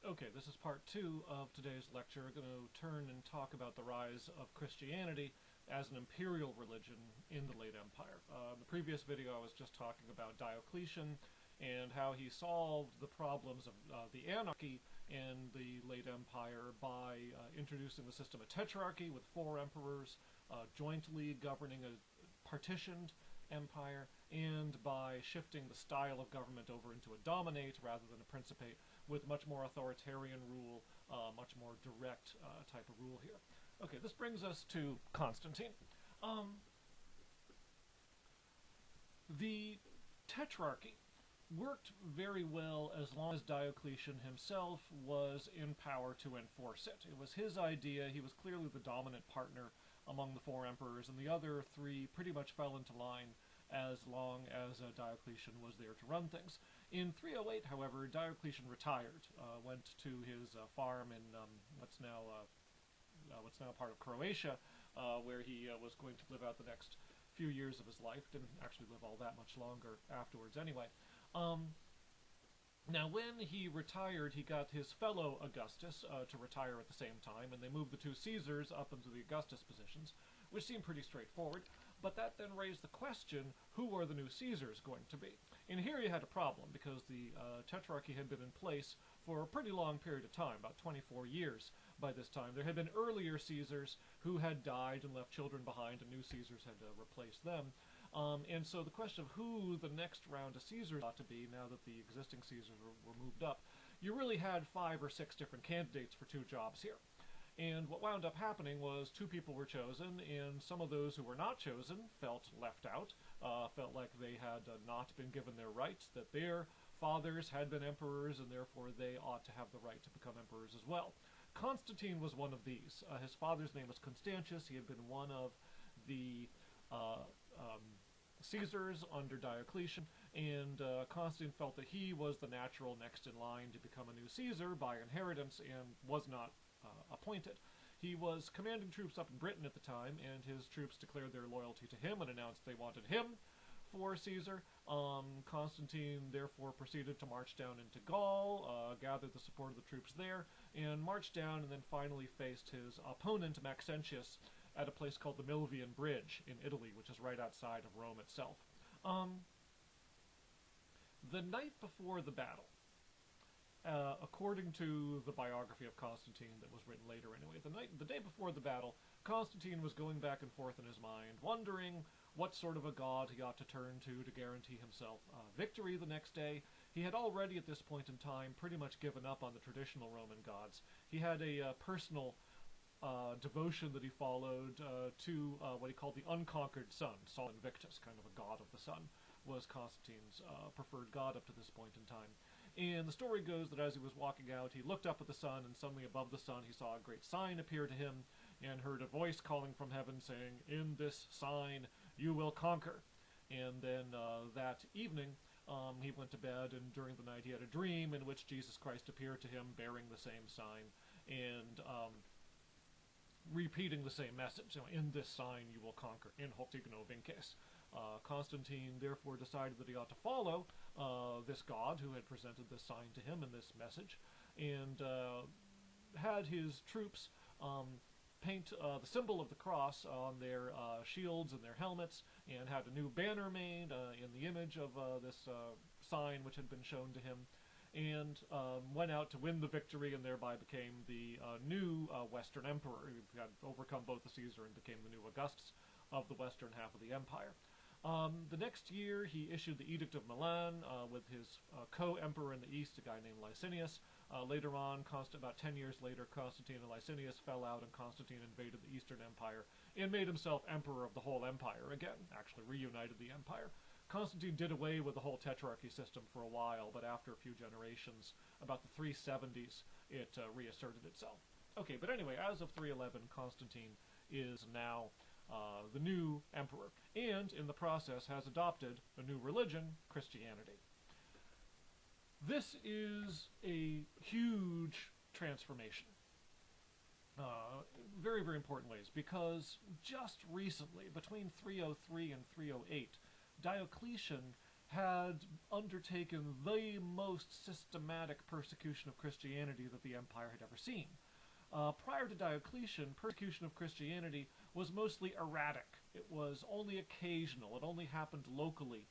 Okay, this is part two of today's lecture. We're going to turn and talk about the rise of Christianity as an imperial religion in the late Empire. In the previous video I was just talking about Diocletian and how he solved the problems of the anarchy in the late Empire by introducing the system of tetrarchy with 4 emperors jointly governing a partitioned empire, and by shifting the style of government over into a dominate rather than a principate, with much more authoritarian rule, much more direct type of rule here. Okay, this brings us to Constantine. The tetrarchy worked very well as long as Diocletian himself was in power to enforce it. It was his idea. He was clearly the dominant partner among the 4 emperors, and the other 3 pretty much fell into line as long as Diocletian was there to run things. In 308, however, Diocletian retired, went to his farm in what's now part of Croatia, where he was going to live out the next few years of his life. Didn't actually live all that much longer afterwards anyway. Now, when he retired, he got his fellow Augustus to retire at the same time, and they moved the 2 Caesars up into the Augustus positions, which seemed pretty straightforward. But that then raised the question, who are the new Caesars going to be? And here you had a problem, because the tetrarchy had been in place for a pretty long period of time, about 24 years by this time. There had been earlier Caesars who had died and left children behind, and new Caesars had replaced them. And so the question of who the next round of Caesars ought to be, now that the existing Caesars were moved up, you really had 5 or 6 different candidates for 2 jobs here. And what wound up happening was 2 people were chosen, and some of those who were not chosen felt left out, felt like they had not been given their rights, that their fathers had been emperors, and therefore they ought to have the right to become emperors as well. Constantine was one of these. His father's name was Constantius. He had been one of the Caesars under Diocletian, and Constantine felt that he was the natural next in line to become a new Caesar by inheritance, and was not appointed. He was commanding troops up in Britain at the time, and his troops declared their loyalty to him and announced they wanted him for Caesar. Constantine therefore proceeded to march down into Gaul, gathered the support of the troops there, and marched down, and then finally faced his opponent Maxentius at a place called the Milvian Bridge in Italy, which is right outside of Rome itself. The night before the battle, according to the biography of Constantine that was written later anyway, the day before the battle, Constantine was going back and forth in his mind, wondering what sort of a god he ought to turn to guarantee himself victory the next day. He had already at this point in time pretty much given up on the traditional Roman gods. He had a personal devotion that he followed to what he called the unconquered sun. Sol Invictus, kind of a god of the sun, was Constantine's preferred god up to this point in time. And the story goes that as he was walking out, he looked up at the sun, and suddenly above the sun he saw a great sign appear to him, and heard a voice calling from heaven saying, "In this sign you will conquer." And then that evening he went to bed, and during the night he had a dream in which Jesus Christ appeared to him bearing the same sign, and repeating the same message, "In this sign you will conquer, in hoc signo vinces." Constantine therefore decided that he ought to follow this god who had presented this sign to him and this message, and had his troops paint the symbol of the cross on their shields and their helmets, and had a new banner made in the image of this sign which had been shown to him, and went out to win the victory, and thereby became the new Western Emperor. He had overcome both the Caesar and became the new Augustus of the western half of the empire. The next year he issued the Edict of Milan with his co-emperor in the east, a guy named Licinius. Later on, about 10 years later, Constantine and Licinius fell out, and Constantine invaded the Eastern Empire and made himself emperor of the whole empire again, actually reunited the empire. Constantine did away with the whole tetrarchy system for a while, but after a few generations, about the 370s, it reasserted itself. Okay, but anyway, as of 311, Constantine is now the new emperor, and in the process has adopted a new religion, Christianity. This is a huge transformation. Very, very important ways, because just recently, between 303 and 308, Diocletian had undertaken the most systematic persecution of Christianity that the empire had ever seen. Prior to Diocletian, persecution of Christianity was mostly erratic. It was only occasional. It only happened locally.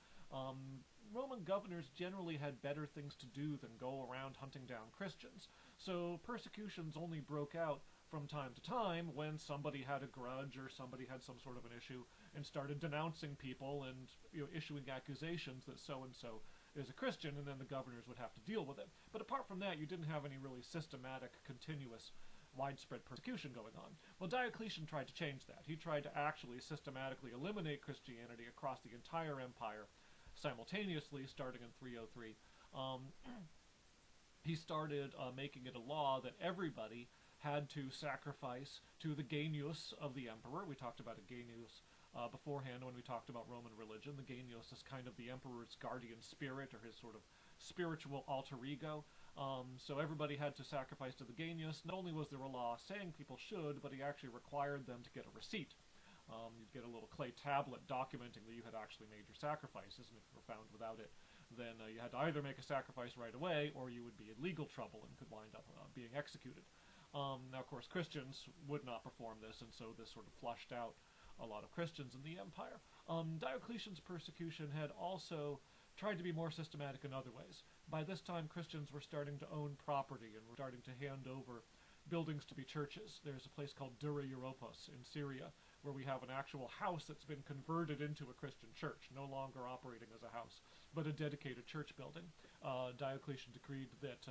Roman governors generally had better things to do than go around hunting down Christians. So persecutions only broke out from time to time when somebody had a grudge or somebody had some sort of an issue and started denouncing people and issuing accusations that so-and-so is a Christian, and then the governors would have to deal with it. But apart from that, you didn't have any really systematic, continuous, widespread persecution going on. Well, Diocletian tried to change that. He tried to actually systematically eliminate Christianity across the entire empire simultaneously, starting in 303. He started making it a law that everybody had to sacrifice to the genius of the emperor. We talked about a genius beforehand when we talked about Roman religion. The genius is kind of the emperor's guardian spirit, or his sort of spiritual alter ego. So everybody had to sacrifice to the genius. Not only was there a law saying people should, but he actually required them to get a receipt. You'd get a little clay tablet documenting that you had actually made your sacrifices, and if you were found without it, then you had to either make a sacrifice right away, or you would be in legal trouble and could wind up being executed. Now, of course, Christians would not perform this, and so this sort of flushed out a lot of Christians in the empire. Diocletian's persecution had also tried to be more systematic in other ways. By this time, Christians were starting to own property and were starting to hand over buildings to be churches. There's a place called Dura Europos in Syria, where we have an actual house that's been converted into a Christian church, no longer operating as a house, but a dedicated church building. Diocletian decreed that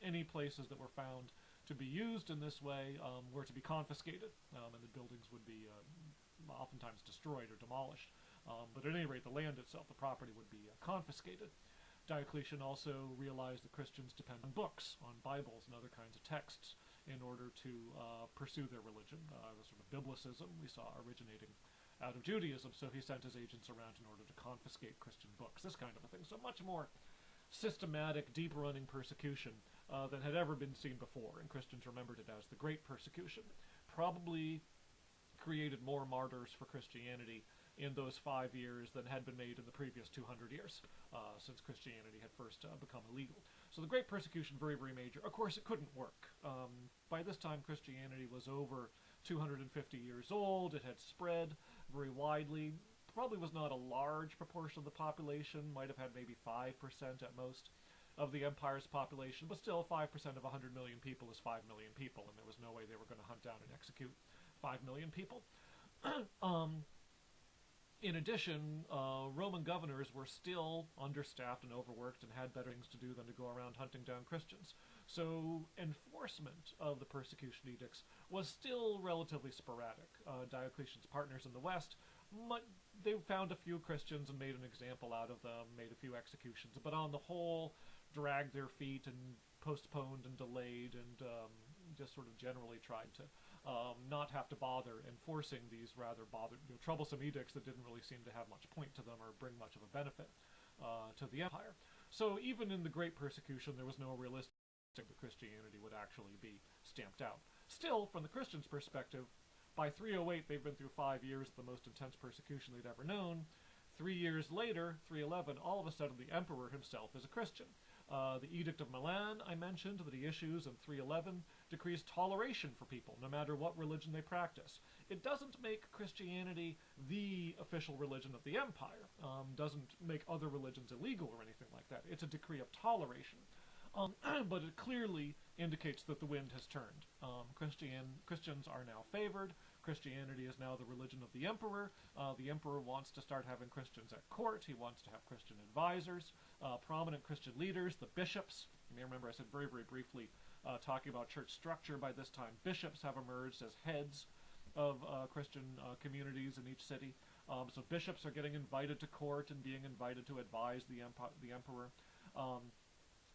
any places that were found to be used in this way were to be confiscated, and the buildings would be oftentimes destroyed or demolished. But at any rate, the land itself, the property, would be confiscated. Diocletian also realized that Christians depend on books, on Bibles and other kinds of texts in order to pursue their religion. The sort of biblicism we saw originating out of Judaism, so he sent his agents around in order to confiscate Christian books, this kind of a thing. So much more systematic, deep-running persecution than had ever been seen before, and Christians remembered it as the Great Persecution. Probably created more martyrs for Christianity in those 5 years than had been made in the previous 200 years, since Christianity had first become illegal. So the Great Persecution, very, very major. Of course, it couldn't work. By this time, Christianity was over 250 years old. It had spread very widely. Probably was not a large proportion of the population, might have had maybe 5% at most of the empire's population, but still 5% of 100 million people is 5 million people, and there was no way they were going to hunt down and execute 5 million people. In addition, Roman governors were still understaffed and overworked and had better things to do than to go around hunting down Christians. So enforcement of the persecution edicts was still relatively sporadic. Diocletian's partners in the West, they found a few Christians and made an example out of them, made a few executions, but on the whole dragged their feet and postponed and delayed and just sort of generally tried to not have to bother enforcing these rather troublesome edicts that didn't really seem to have much point to them or bring much of a benefit to the empire. So even in the Great Persecution, there was no realistic that Christianity would actually be stamped out. Still, from the Christians' perspective, by 308 they've been through 5 years of the most intense persecution they'd ever known. 3 years later, 311, all of a sudden the emperor himself is a Christian. The Edict of Milan, I mentioned, that he issues in 311, decrees toleration for people, no matter what religion they practice. It doesn't make Christianity the official religion of the empire, doesn't make other religions illegal or anything like that. It's a decree of toleration. But it clearly indicates that the wind has turned. Christians are now favored. Christianity is now the religion of the emperor. The emperor wants to start having Christians at court. He wants to have Christian advisors, prominent Christian leaders, the bishops. You may remember I said very, very briefly, talking about church structure. By this time, bishops have emerged as heads of Christian communities in each city. So bishops are getting invited to court and being invited to advise the emperor.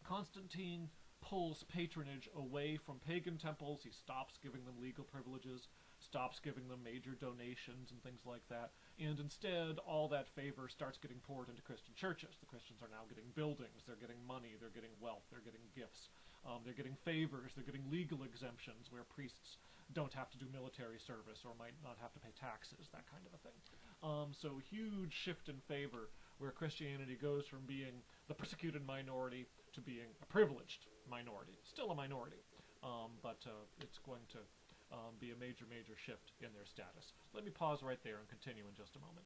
Constantine pulls patronage away from pagan temples. He stops giving them legal privileges, stops giving them major donations and things like that, and instead all that favor starts getting poured into Christian churches. The Christians are now getting buildings, they're getting money, they're getting wealth, they're getting gifts, they're getting favors, they're getting legal exemptions where priests don't have to do military service or might not have to pay taxes, that kind of a thing. So huge shift in favor where Christianity goes from being the persecuted minority to being a privileged minority. Still a minority, but it's going to be a major, major shift in their status. Let me pause right there and continue in just a moment.